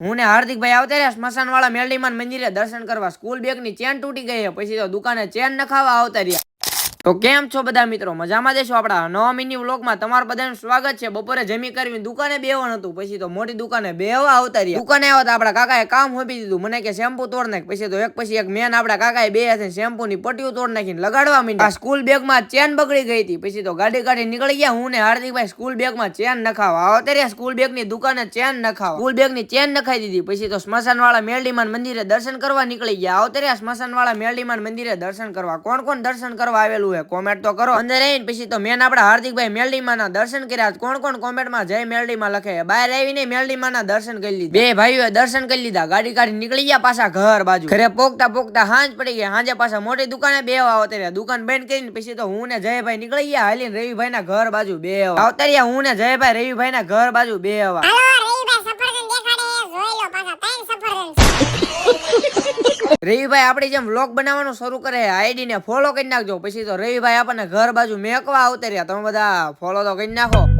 હું ને હાર્દિકભાઈ આવતા રહ્યા સ્મશાન વાળા મેલડીમાન મંદિરે દર્શન કરવા. સ્કૂલ બેગ ની ચેન તૂટી ગઈ, પછી તો દુકાને ચેન નખાવા આવતા રહ્યા. તો કેમ છો બધા મિત્રો, મજામાં દેશો? આપડા નવા મિની વ્લોગમાં તમારું બધાનું સ્વાગત છે. બપોરે જમી કરવી દુકાને બેવાનું હતું, પછી તો મોટી દુકાને બેવા આવતા રહ્યા. દુકાને આવ્યા તો આપડા કાકાએ કામ હોપી દીધું. મને કે શેમ્પુ તોડ નાખ. પછી તો એક પછી એક મેન આપડા કાકાએ બે હાથે શેમ્પુ ની પટ્ટીઓ તોડ નાખીને લગાડવા માંડ્યા. સ્કૂલ બેગમાં ચેન બગડી ગઈ હતી, પછી તો ગાડી કાઢી નીકળી ગયા. હું ને હાર્દિકભાઈ સ્કૂલ બેગમાં ચેન નખાવા આવતા રહ્યા. સ્કૂલ બેગ ની દુકાને ચેન નખાવા, સ્કૂલ બેગ ની ચેન નખાઈ દીધી. પછી તો સ્મશાન વાળા મેલડીમાન મંદિરે દર્શન કરવા નીકળી ગયા. આવતા રહ્યા સ્મશાન વાળા મેલડીમાન મંદિરે દર્શન કરવા. કોણ કોણ દર્શન કરવા આવેલું હે કોમેન્ટ તો કરો. અંદર આવીને પછી તો મેન આપડા હાર્દિકભાઈ મેલડીમાં ના દર્શન કર્યા. કોણ કોણ કોમેન્ટમાં જય મેલડીમાં લખે. બહાર આવીને મેલડીમાં ના દર્શન કરી લીધા. બે ભાઈઓએ દર્શન કરી લીધા. ગાડી કાઢી નીકળી ગયા પાછા ઘર બાજુ. ઘરે પોગતા પોગતા હાંજ પડી ગયા. હાંજે પાછા મોટી દુકાને બેવા આવતા રહ્યા. દુકાન બંધ કરીને પછી તો હું ને જયભાઈ નીકળી ગયા હાલીને રવિભાઈ ના ઘર બાજુ બેવા આવતા રહ્યા. હું ને જયભાઈ રવિભાઈ ના ઘર બાજુ બેવા. રવિભાઈ આપડી જેમ વ્લોગ બનાવવાનું શરૂ કરે, આઈડી ને ફોલો કરી નાખજો. પછી તો રવિભાઈ આપણને ઘર બાજુ મેકવા આવતા રહ્યા. તમે બધા ફોલો તો કરી નાખો.